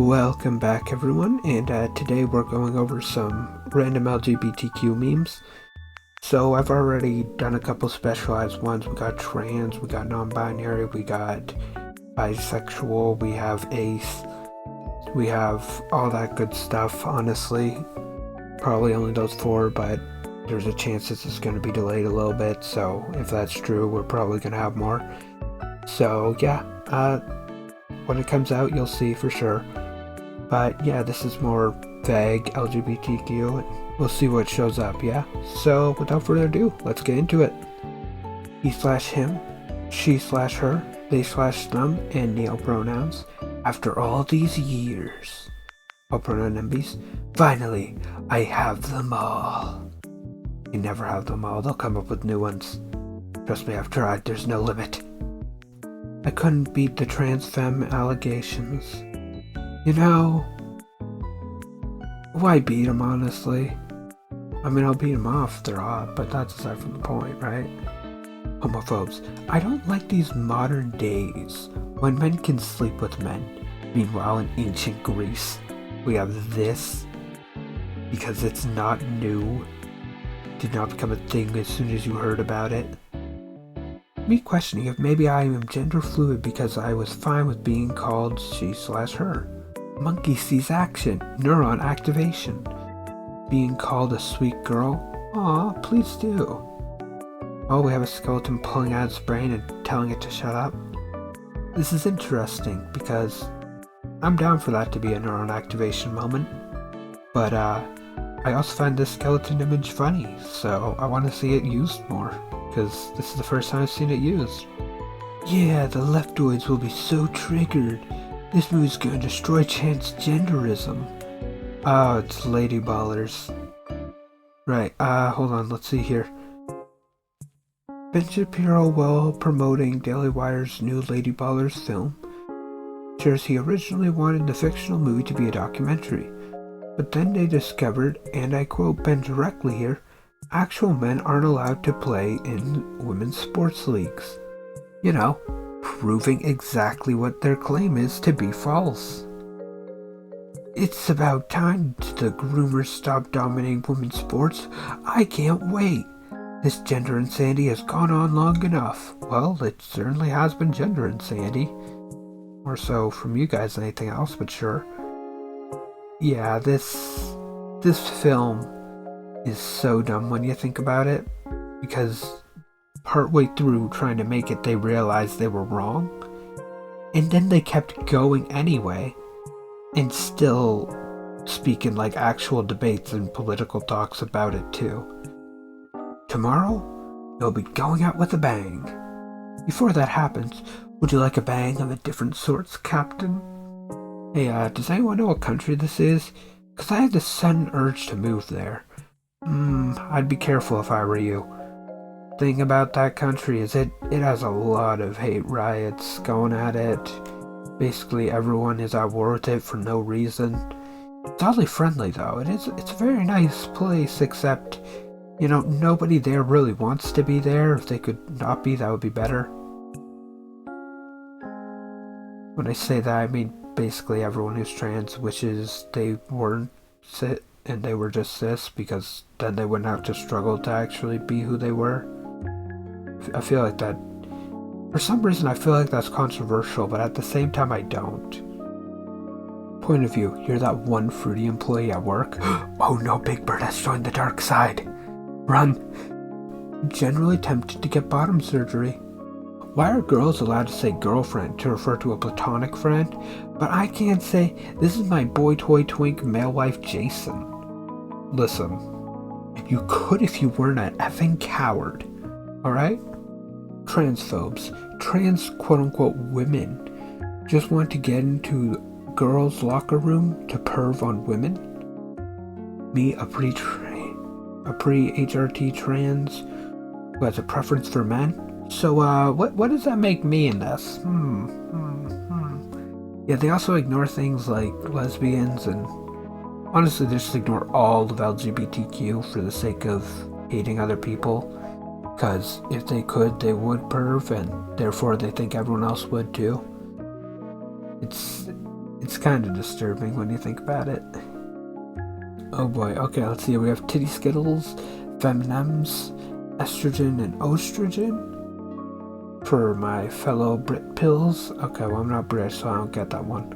Welcome back everyone, and today we're going over some random LGBTQ memes. So I've already done a couple specialized ones. We got trans, we got non-binary, we got bisexual, we have ace, we have all that good stuff. Honestly, probably only those four, but there's a chance this is going to be delayed a little bit, so if that's true, we're probably going to have more. So yeah, when it comes out you'll see for sure. But yeah, this is more vague LGBTQ, and we'll see what shows up, yeah? So without further ado, let's get into it. He/him, she/her, they/them, and neo pronouns. After all these years, all pronoun NBs, finally, I have them all. You never have them all, they'll come up with new ones. Trust me, I've tried, there's no limit. I couldn't beat the trans femme allegations. You know, why beat them, honestly? I mean, I'll beat them off if they're hot, but that's aside from the point, right? Homophobes. I don't like these modern days when men can sleep with men. Meanwhile, in ancient Greece, we have this because it's not new. Did not become a thing as soon as you heard about it. Me questioning if maybe I am gender fluid because I was fine with being called she/her. Monkey sees action, neuron activation. Being called a sweet girl? Aw, please do. Oh, we have a skeleton pulling out its brain and telling it to shut up. This is interesting because I'm down for that to be a neuron activation moment. But I also find this skeleton image funny, so I want to see it used more, because this is the first time I've seen it used. Yeah, the leftoids will be so triggered. This movie's gonna destroy transgenderism. Oh, it's Lady Ballers. Right, hold on, let's see here. Ben Shapiro, while promoting Daily Wire's new Lady Ballers film, shares he originally wanted the fictional movie to be a documentary. But then they discovered, and I quote Ben directly here, actual men aren't allowed to play in women's sports leagues. You know, proving exactly what their claim is to be false. It's about time the groomers stop dominating women's sports. I can't wait. This gender insanity has gone on long enough. Well, it certainly has been gender insanity. More so from you guys than anything else, but sure. Yeah, this film is so dumb when you think about it, because partway through trying to make it, they realized they were wrong, and then they kept going anyway, and still speaking like actual debates and political talks about it too. Tomorrow, they'll be going out with a bang. Before that happens, would you like a bang of a different sorts, Captain? Hey, does anyone know what country this is? Because I have this sudden urge to move there. I'd be careful if I were you. Thing about that country is it has a lot of hate riots going at it. Basically everyone is at war with it for no reason. It's oddly friendly though. It's a very nice place, except, you know, nobody there really wants to be there. If they could not be, that would be better. When I say that, I mean basically everyone who's trans wishes they weren't cis and they were just cis, because then they wouldn't have to struggle to actually be who they were. I feel like that, for some reason I feel like that's controversial, but at the same time I don't. Point of view, you're that one fruity employee at work. Oh no, Big Bird has joined the dark side. Run. Generally tempted to get bottom surgery. Why are girls allowed to say girlfriend to refer to a platonic friend, but I can't say, this is my boy toy twink male wife Jason? Listen, you could if you weren't an effing coward, alright? Transphobes, trans quote-unquote women, just want to get into girls' locker room to perv on women? Me, a pre-HRT trans who has a preference for men? So, what does that make me in this? Yeah, they also ignore things like lesbians, and honestly, they just ignore all of LGBTQ for the sake of hating other people. Because if they could, they would perv, and therefore they think everyone else would too. It's kind of disturbing when you think about it. Oh boy, okay, let's see. We have titty skittles, feminems, estrogen and oestrogen. For my fellow Brit pills. Okay, well, I'm not British, so I don't get that one.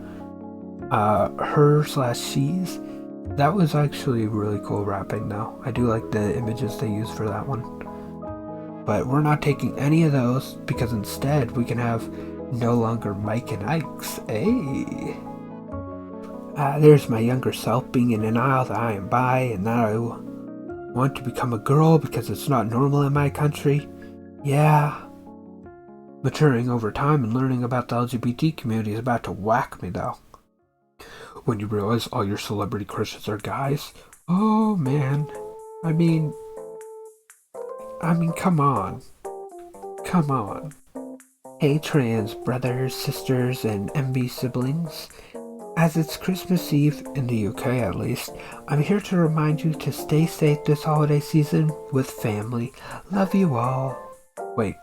Her/she's. That was actually really cool wrapping, though. I do like the images they use for that one. But we're not taking any of those, because instead we can have no longer Mike and Ike's. Hey! There's my younger self being in denial that I am bi and that I want to become a girl because it's not normal in my country. Yeah. Maturing over time and learning about the LGBT community is about to whack me, though. When you realize all your celebrity crushes are guys. Oh, man. I mean, come on. Come on. Hey, trans brothers, sisters, and MB siblings. As it's Christmas Eve, in the UK at least, I'm here to remind you to stay safe this holiday season with family. Love you all. Wait,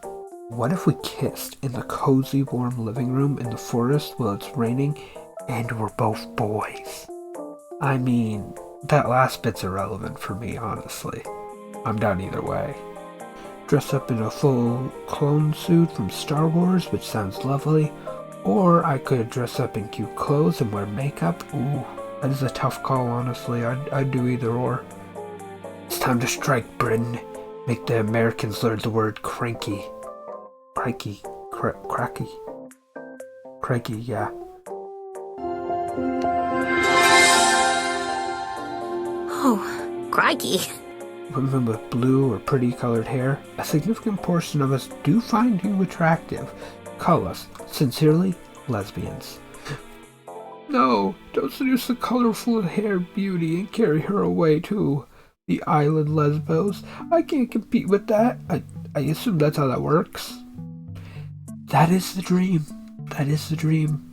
what if we kissed in the cozy, warm living room in the forest while it's raining and we're both boys? I mean, that last bit's irrelevant for me, honestly. I'm down either way. Dress up in a full clone suit from Star Wars, which sounds lovely. Or I could dress up in cute clothes and wear makeup. Ooh, that is a tough call, honestly. I'd do either or. It's time to strike, Britain. Make the Americans learn the word cranky. Crikey. Cracky. Crikey, yeah. Oh, crikey. Women with blue or pretty colored hair, a significant portion of us do find you attractive. Call us, sincerely, lesbians. No, don't seduce the colorful haired beauty and carry her away to the island Lesbos. I can't compete with that. I assume that's how that works. That is the dream. That is the dream.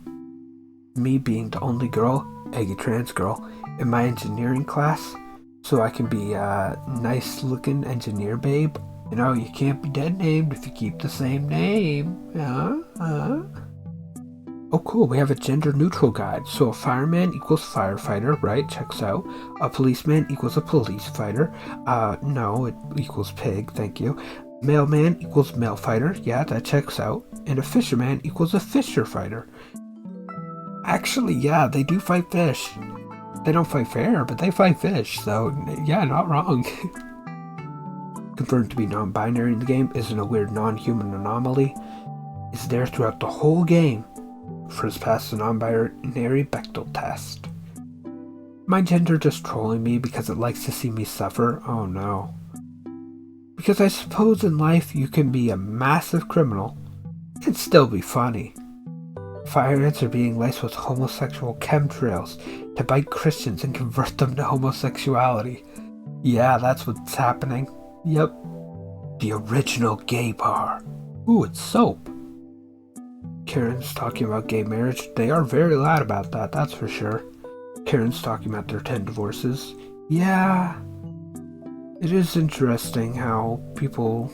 Me being the only girl, eggy trans girl, in my engineering class, so I can be a nice looking engineer babe. You know, you can't be dead named if you keep the same name. Oh, cool. We have a gender neutral guide. So a fireman equals firefighter, right? Checks out. A policeman equals a police fighter. No, it equals pig. Thank you. Mailman equals mail fighter. Yeah, that checks out. And a fisherman equals a fisher fighter. Actually, yeah, they do fight fish. They don't fight fair, but they fight fish. So, yeah, not wrong. Confirmed to be non-binary in the game, isn't a weird non-human anomaly, is there throughout the whole game. First pass the non-binary Bechdel test. My gender just trolling me because it likes to see me suffer? Oh no. Because I suppose in life you can be a massive criminal and still be funny. Fire ants are being laced with homosexual chemtrails to bite Christians and convert them to homosexuality. Yeah, that's what's happening. Yep. The original gay bar. Ooh, it's soap. Karen's talking about gay marriage. They are very loud about that, that's for sure. Karen's talking about their 10 divorces. Yeah. It is interesting how people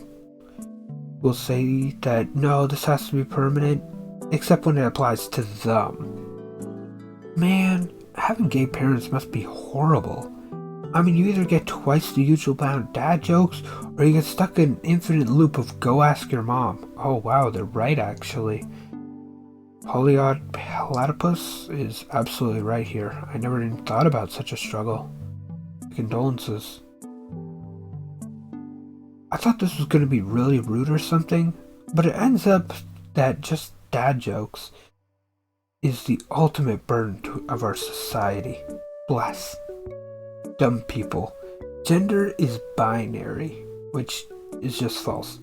will say that, no, this has to be permanent, except when it applies to them. Man, having gay parents must be horrible. I mean, you either get twice the usual amount of dad jokes, or you get stuck in an infinite loop of go ask your mom. Oh wow, they're right actually. Polyod platypus is absolutely right here. I never even thought about such a struggle. Condolences. I thought this was going to be really rude or something, but it ends up that just dad jokes is the ultimate burden of our society. Bless. Dumb people. Gender is binary, which is just false.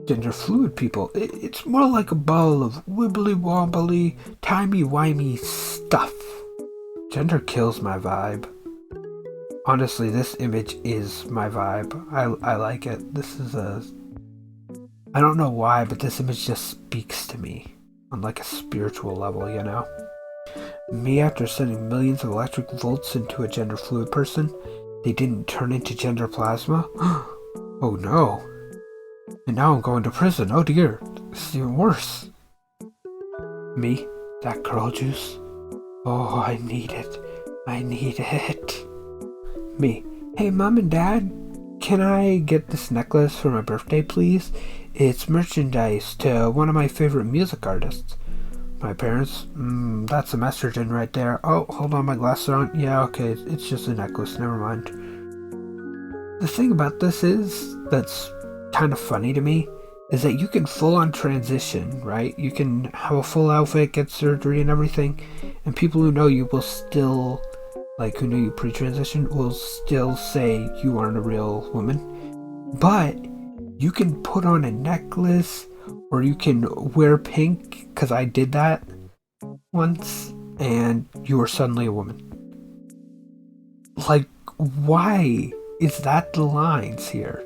Gender fluid people, it's more like a ball of wibbly wobbly, timey-wimey stuff. Gender kills my vibe. Honestly, this image is my vibe. I like it. This is I don't know why, but this image just speaks to me on like a spiritual level, you know? Me after sending millions of electric volts into a gender fluid person, they didn't turn into gender plasma? Oh no. And now I'm going to prison. Oh dear. This is even worse. Me That girl juice? Oh, I need it. I need it. Me. Hey, Mom and Dad, can I get this necklace for my birthday, please? It's merchandise to one of my favorite music artists. My parents? That's some estrogen right there. Oh, hold on, my glasses are on. Yeah, okay, it's just a necklace, never mind. The thing about this that's kind of funny to me, is that you can full on transition, right? You can have a full outfit, get surgery and everything, and people who know you will still, like who knew you pre-transition, will still say you aren't a real woman. But you can put on a necklace, or you can wear pink, because I did that once, and you are suddenly a woman. Like, why is that the lines here?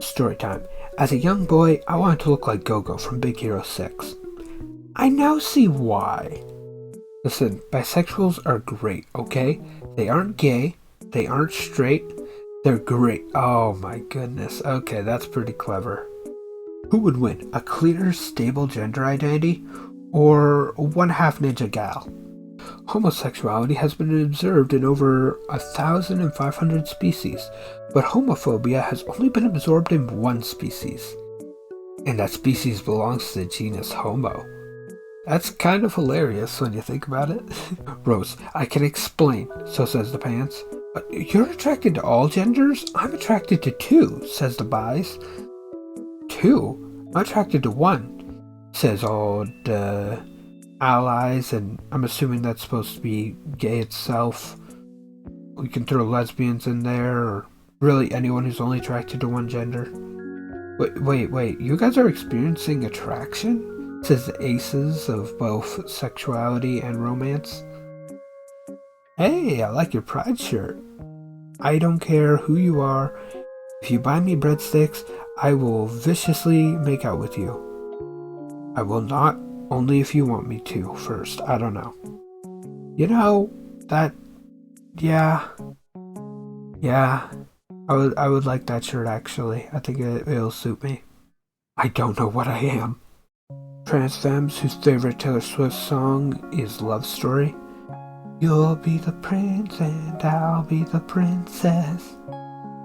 Story time. As a young boy, I wanted to look like Go-Go from Big Hero 6. I now see why. Listen, bisexuals are great, okay? They aren't gay, they aren't straight, they're great. Oh my goodness, okay, that's pretty clever. Who would win, a clear, stable gender identity, or one half ninja gal? Homosexuality has been observed in over 1,500 species, but homophobia has only been absorbed in one species. And that species belongs to the genus Homo. That's kind of hilarious when you think about it. Rose, I can explain, so says the pants. You're attracted to all genders? I'm attracted to two, says the bis. Two? I'm attracted to one, says all the allies, and I'm assuming that's supposed to be gay itself. We can throw lesbians in there, or really anyone who's only attracted to one gender. Wait, you guys are experiencing attraction? Says the aces of both sexuality and romance. Hey, I like your pride shirt. I don't care who you are. If you buy me breadsticks, I will viciously make out with you. I will not, only if you want me to first. I don't know. You know, that, yeah. I would like that shirt actually. I think it'll suit me. I don't know what I am. Trans femmes whose favorite Taylor Swift song is Love Story. You'll be the prince and I'll be the princess.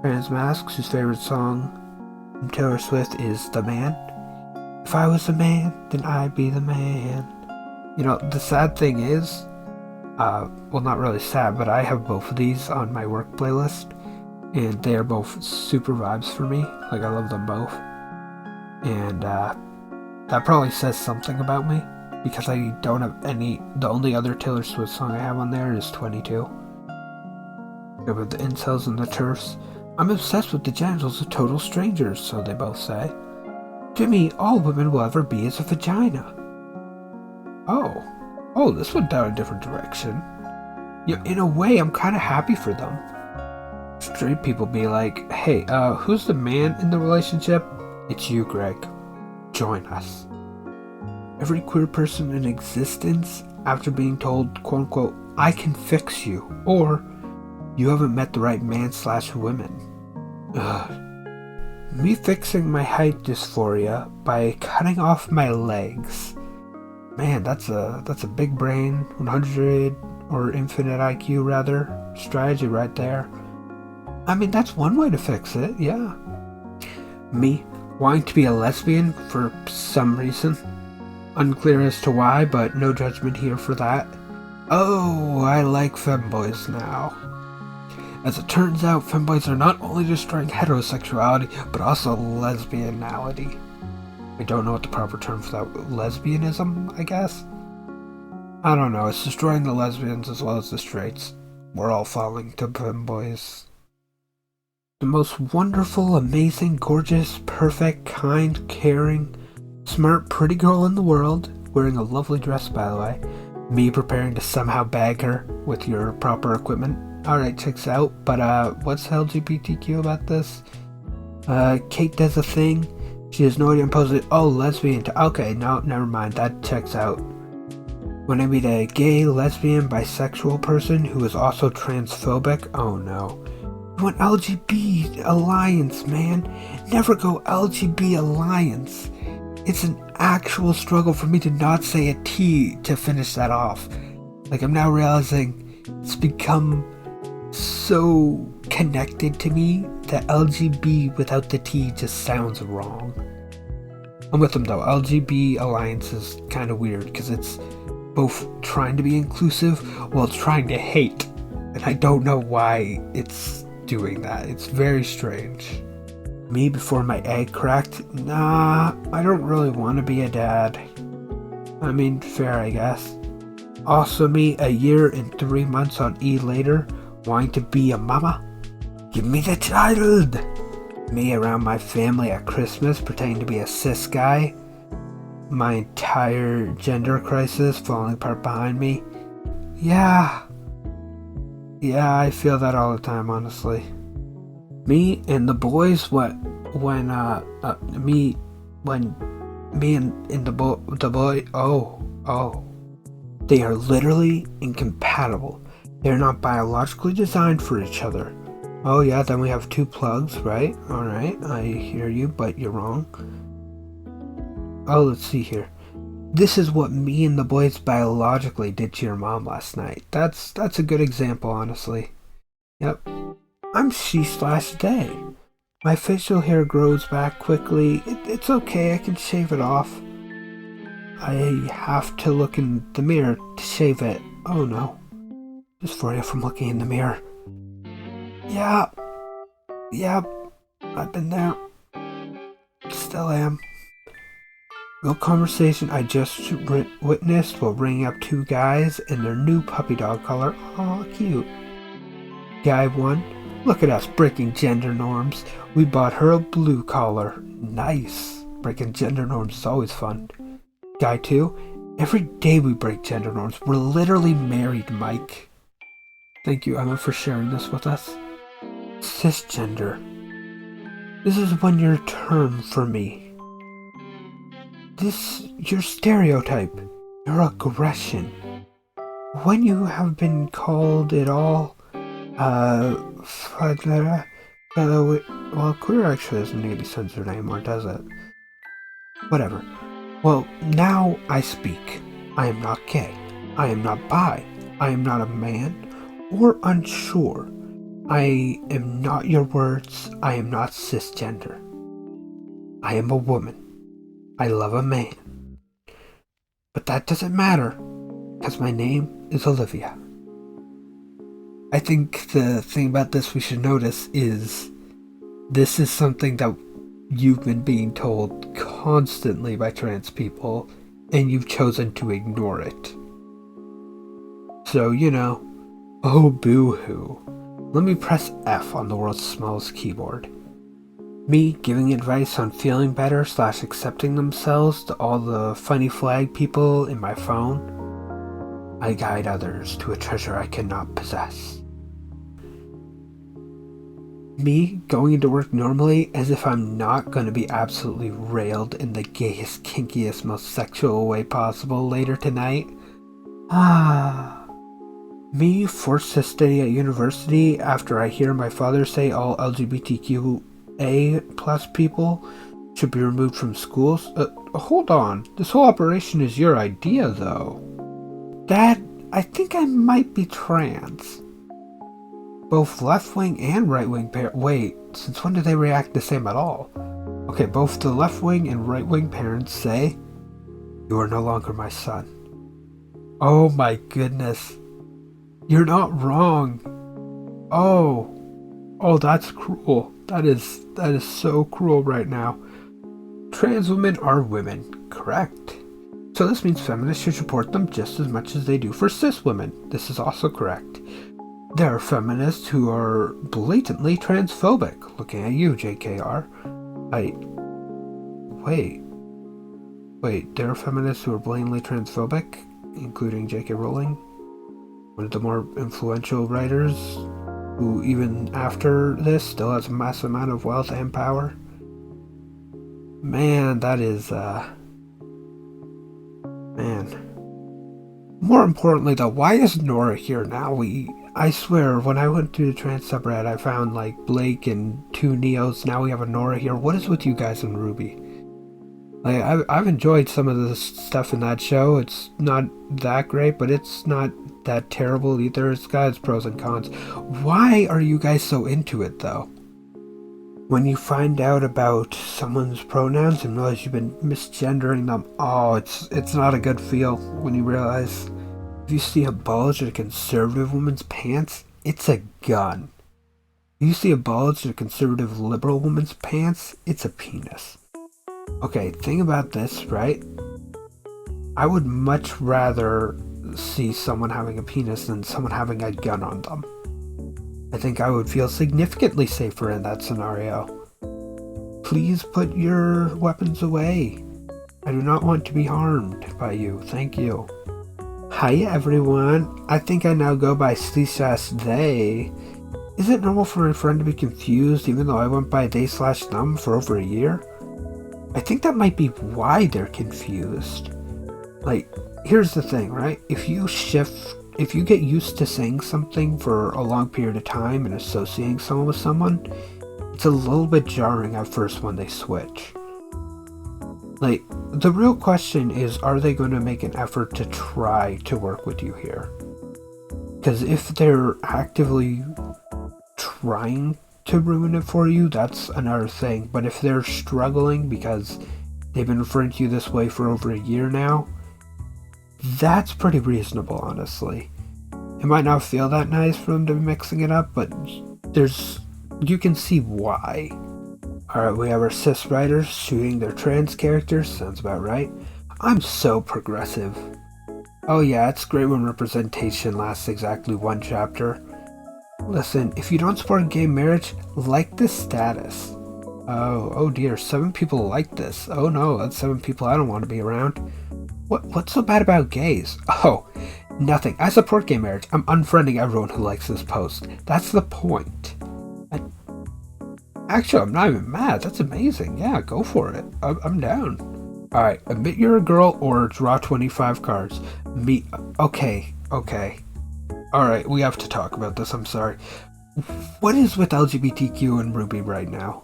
Trans masks whose favorite song from Taylor Swift is The Man. If I was a man, then I'd be the man. You know, the sad thing is, well, not really sad, but I have both of these on my work playlist, and they are both super vibes for me. Like, I love them both. And that probably says something about me, because I don't have any. The only other Taylor Swift song I have on there is 22. With the incels and the turfs. I'm obsessed with the genitals of total strangers, so they both say. To me, all women will ever be is a vagina. Oh, this went down a different direction. Yeah, in a way, I'm kind of happy for them. Straight people be like, hey, who's the man in the relationship? It's you, Greg. Join us. Every queer person in existence, after being told, quote unquote, I can fix you, or you haven't met the right man/women. Me fixing my height dysphoria by cutting off my legs. Man, that's a big brain, 100 or infinite IQ rather, strategy right there. I mean, that's one way to fix it, yeah. Me wanting to be a lesbian for some reason. Unclear as to why, but no judgment here for that. Oh, I like femboys now. As it turns out, femboys are not only destroying heterosexuality, but also lesbianality. I don't know what the proper term for that, lesbianism, I guess? I don't know, it's destroying the lesbians as well as the straights. We're all falling to femboys. The most wonderful, amazing, gorgeous, perfect, kind, caring, smart, pretty girl in the world, wearing a lovely dress by the way. Me preparing to somehow bag her with your proper equipment. Alright, checks out, but what's LGBTQ about this? Kate does a thing. She has no idea I'm posing. Oh, lesbian. Okay, no, never mind. That checks out. When I meet a gay, lesbian, bisexual person who is also transphobic, oh no. You want LGB Alliance, man. Never go LGB Alliance. It's an actual struggle for me to not say a T to finish that off. Like, I'm now realizing it's become so connected to me that LGB without the T just sounds wrong. I'm with them though. LGB Alliance is kind of weird because it's both trying to be inclusive while trying to hate. And I don't know why it's doing that. It's very strange. Me before my egg cracked? Nah, I don't really want to be a dad. I mean, fair I guess. Also me, a year and 3 months on E later, wanting to be a mama? Give me the child! Me around my family at Christmas, pretending to be a cis guy. My entire gender crisis falling apart behind me. Yeah, I feel that all the time, honestly. Me and the boys, when me and the boy, they are literally incompatible. They're not biologically designed for each other. Oh yeah, then we have 2 plugs, right? Alright, I hear you, but you're wrong. Oh, let's see here. This is what me and the boys biologically did to your mom last night. That's a good example, honestly. Yep. I'm she/they. My facial hair grows back quickly. It's okay, I can shave it off. I have to look in the mirror to shave it. Oh no. Dysphoria from looking in the mirror. Yep, I've been there. Still am. The conversation I just witnessed while ringing up 2 guys and their new puppy dog collar. Aw, cute. Guy 1, look at us breaking gender norms. We bought her a blue collar. Nice. Breaking gender norms is always fun. Guy 2, every day we break gender norms. We're literally married, Mike. Thank you, Emma, for sharing this with us. Cisgender. This is one year term for me. Your stereotype, your aggression. When you have been called it all, well, queer actually doesn't need to be censored anymore, does it? Whatever. Well, now I speak. I am not gay. I am not bi. I am not a man or unsure. I am not your words. I am not cisgender. I am a woman. I love a man. But that doesn't matter, because my name is Olivia. I think the thing about this we should notice is this is something that you've been being told constantly by trans people, and you've chosen to ignore it. So, oh boo-hoo. Let me press F on the world's smallest keyboard. Me giving advice on feeling better / accepting themselves to all the funny flag people in my phone. I guide others to a treasure I cannot possess. Me going into work normally as if I'm not going to be absolutely railed in the gayest, kinkiest, most sexual way possible later tonight. Me forced to study at university after I hear my father say all LGBTQ plus people should be removed from schools. Hold on. This whole operation is your idea, though. Dad, I think I might be trans. Both left-wing and right-wing wait, since when do they react the same at all? Okay, both the left-wing and right-wing parents say, you are no longer my son. Oh my goodness. You're not wrong. Oh, that's cruel. That is so cruel right now. Trans women are women, correct? So this means feminists should support them just as much as they do for cis women. This is also correct. There are feminists who are blatantly transphobic. Looking at you, JKR. Wait, there are feminists who are blatantly transphobic, including J.K. Rowling, one of the more influential writers, who even after this still has a massive amount of wealth and power. Man, that is, man. More importantly though, why is Nora here now? I swear, when I went to the trans subreddit, I found like Blake and 2 Neos. Now we have a Nora here. What is with you guys and Ruby? Like, I've enjoyed some of the stuff in that show. It's not that great, but it's not that terrible either. It's got its pros and cons. Why are you guys so into it, though? When you find out about someone's pronouns and realize you've been misgendering them, oh, it's not a good feel when you realize if you see a bulge in a conservative woman's pants, it's a gun. If you see a bulge in a conservative liberal woman's pants, it's a penis. Okay, think about this, right? I would much rather see someone having a penis than someone having a gun on them. I think I would feel significantly safer in that scenario. Please put your weapons away. I do not want to be harmed by you. Thank you. Hiya everyone. I think I now go by /they. Is it normal for my friend to be confused even though I went by they/them for over a year? I think that might be why they're confused. Like, here's the thing, right? If you get used to saying something for a long period of time and associating someone with someone, it's a little bit jarring at first when they switch. Like, the real question is, are they going to make an effort to try to work with you here? Because if they're actively trying to ruin it for you, that's another thing. But if they're struggling because they've been referring to you this way for over a year now, that's pretty reasonable, honestly. It might not feel that nice for them to be mixing it up, but you can see why. Alright, we have our cis writers shooting their trans characters, sounds about right. I'm so progressive. Oh yeah, it's great when representation lasts exactly one chapter. Listen, if you don't support gay marriage, like this status. Oh dear, 7 people like this. Oh no, that's 7 people I don't want to be around. What's so bad about gays? Oh, nothing. I support gay marriage. I'm unfriending everyone who likes this post. That's the point. Actually, I'm not even mad. That's amazing. Yeah, go for it. I'm down. Alright, admit you're a girl or draw 25 cards. Okay. Alright, we have to talk about this, I'm sorry. What is with LGBTQ and Ruby right now?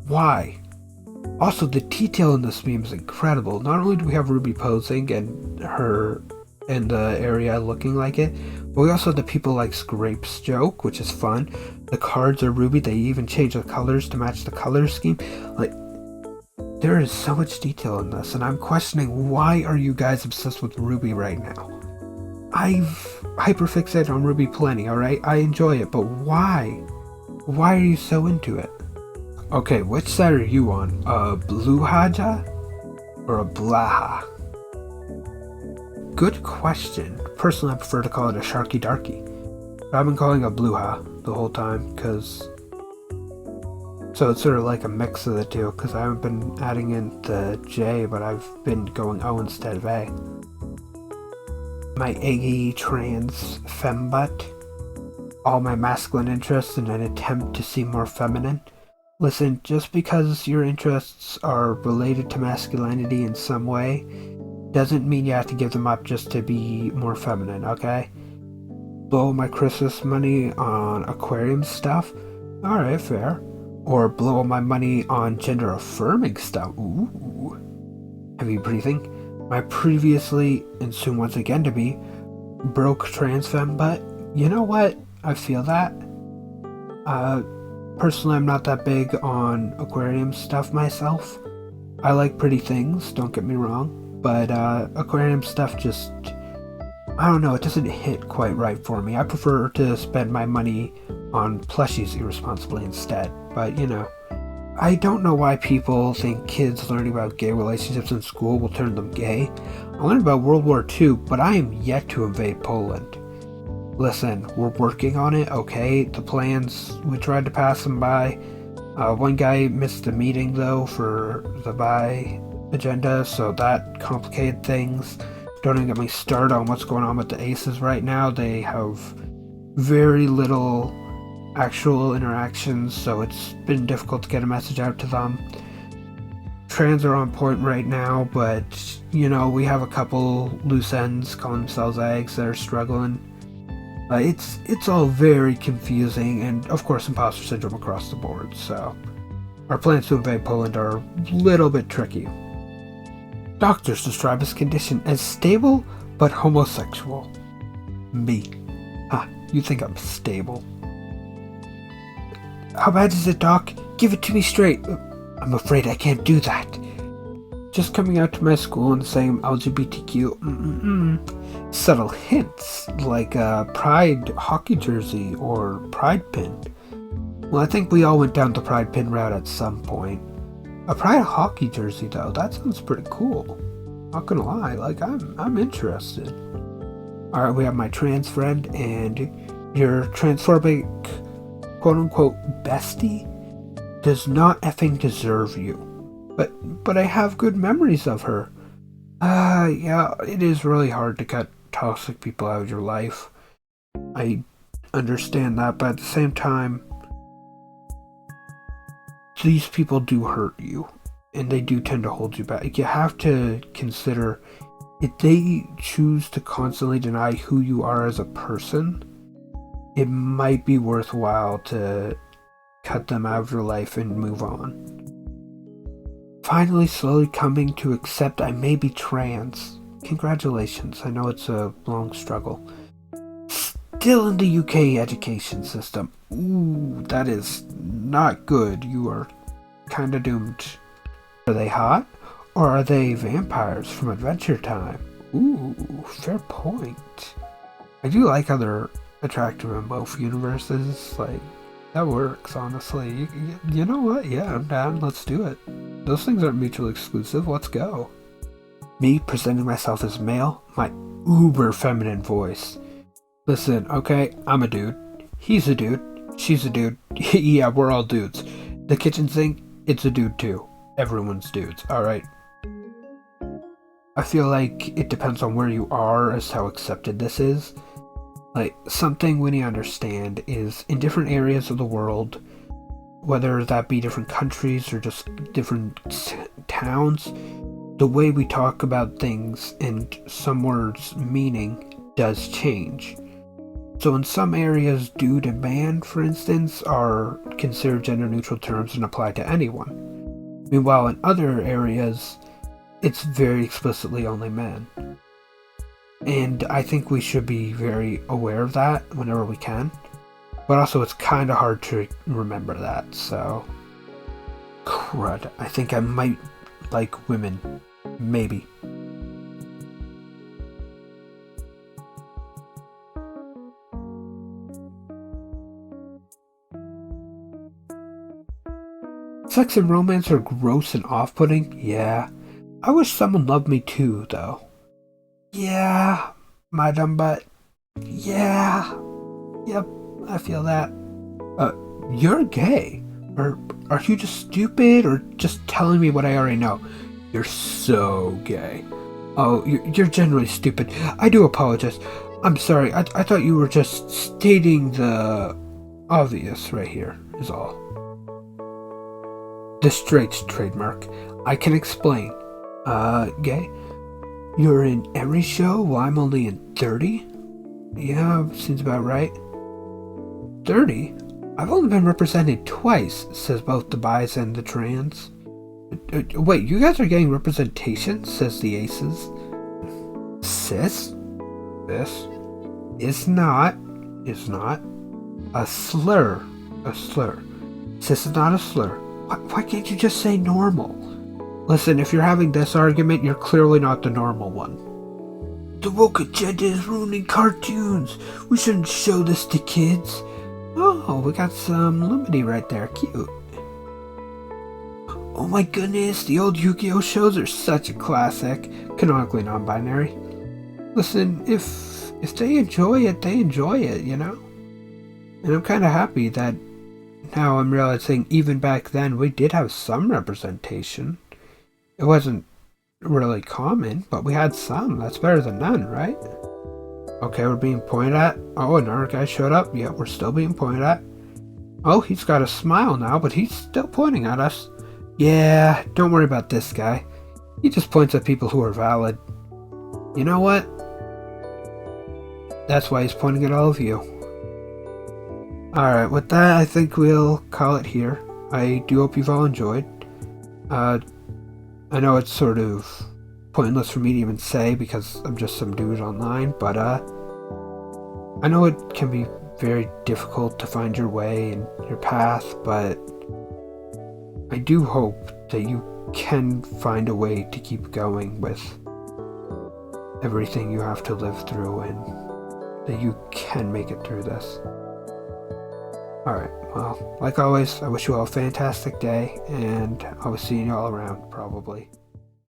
Why? Also, the detail in this meme is incredible. Not only do we have Ruby posing and her in the area looking like it, but we also have the people like Scrapes joke, which is fun. The cards are Ruby, they even change the colors to match the color scheme. Like, there is so much detail in this, and I'm questioning, why are you guys obsessed with Ruby right now? I've hyperfixated on Ruby plenty, alright? I enjoy it, but why? Why are you so into it? Okay, which side are you on? A blue haja or a blaha? Good question. Personally, I prefer to call it a sharky darky. But I've been calling it a bluha the whole time, so it's sort of like a mix of the two, because I haven't been adding in the J, but I've been going O instead of A. My eggy trans fembutt. All my masculine interests in an attempt to seem more feminine. Listen, just because your interests are related to masculinity in some way, doesn't mean you have to give them up just to be more feminine, okay? Blow my Christmas money on aquarium stuff? Alright, fair. Or blow all my money on gender-affirming stuff? Ooh. Heavy breathing. My previously, and soon once again to be, broke trans femme, but you know what? I feel that. Personally, I'm not that big on aquarium stuff myself. I like pretty things, don't get me wrong, but aquarium stuff just, I don't know, it doesn't hit quite right for me. I prefer to spend my money on plushies irresponsibly instead, but you know. I don't know why people think kids learning about gay relationships in school will turn them gay. I learned about World War II, but I am yet to invade Poland. Listen, we're working on it, okay? The plans, we tried to pass them by. One guy missed the meeting, though, for the bi agenda, so that complicated things. Don't even get me started on what's going on with the aces right now. They have very little actual interactions, so it's been difficult to get a message out to them. Trans are on point right now, but, you know, we have a couple loose ends calling themselves eggs that are struggling. It's all very confusing, and of course imposter syndrome across the board, so Our plans to invade Poland are a little bit tricky. Doctors describe his condition as stable but homosexual. Me. You think I'm stable? How bad is it, Doc? Give it to me straight. I'm afraid I can't do that. Just coming out to my school and saying LGBTQ subtle hints like a pride hockey jersey or pride pin. Well, I think we all went down the pride pin route at some point. A pride hockey jersey though, that sounds pretty cool. Not gonna lie, like I'm interested. Alright, we have my trans friend and your transphobic quote unquote bestie does not effing deserve you. But I have good memories of her. Yeah, it is really hard to cut toxic people out of your life. I understand that, but at the same time, these people do hurt you, and they do tend to hold you back. You have to consider, if they choose to constantly deny who you are as a person, it might be worthwhile to cut them out of your life and move on. Finally, slowly coming to accept I may be trans. Congratulations, I know it's a long struggle. Still in the UK education system. Ooh, that is not good. You are kinda doomed. Are they hot? Or are they vampires from Adventure Time? Ooh, fair point. I do like how they're attractive in both universes. Like, that works, honestly. You know what? Yeah, I'm down. Let's do it. Those things aren't mutually exclusive. Let's go. Me presenting myself as male, my uber feminine voice. Listen, okay, I'm a dude. He's a dude. She's a dude. Yeah, we're all dudes. The kitchen sink, it's a dude too. Everyone's dudes, alright? I feel like it depends on where you are as to how accepted this is. Like, something we need to understand is in different areas of the world, whether that be different countries or just different towns, the way we talk about things and some words' meaning does change. So in some areas, dude and man, for instance, are considered gender-neutral terms and apply to anyone. Meanwhile, in other areas, it's very explicitly only men. And I think we should be very aware of that whenever we can. But also, it's kind of hard to remember that, so... Crud. I think I might like women. Maybe. Sex and romance are gross and off-putting? Yeah. I wish someone loved me too, though. Yeah, my dumb butt. Yeah. Yep, I feel that. You're gay. Or are you just stupid or just telling me what I already know? You're so gay. Oh, you're generally stupid. I do apologize. I'm sorry. I thought you were just stating the obvious right here, is all. The straight's trademark. I can explain. Gay? You're in every show while I'm only in 30? Yeah, seems about right. 30? I've only been represented twice, says both the bis and the trans. Wait, you guys are getting representation, says the aces. Sis? This? Is not. A slur. A slur. Cis is not a slur. Why can't you just say normal? Listen, if you're having this argument, you're clearly not the normal one. The woke agenda is ruining cartoons. We shouldn't show this to kids. Oh, we got some Lumity right there. Cute. Oh my goodness, the old Yu-Gi-Oh shows are such a classic. Canonically non-binary. Listen, if they enjoy it, they enjoy it, you know? And I'm kind of happy that now I'm realizing even back then we did have some representation. It wasn't really common, but we had some. That's better than none, right? Okay, we're being pointed at. Oh, another guy showed up. Yeah, we're still being pointed at. Oh, he's got a smile now, but he's still pointing at us. Yeah, don't worry about this guy. He just points at people who are valid. You know what? That's why he's pointing at all of you. Alright, with that, I think we'll call it here. I do hope you've all enjoyed. I know it's sort of pointless for me to even say because I'm just some dude online, but I know it can be very difficult to find your way and your path, but I do hope that you can find a way to keep going with everything you have to live through and that you can make it through this. Alright, well, like always, I wish you all a fantastic day, and I will see you all around, probably.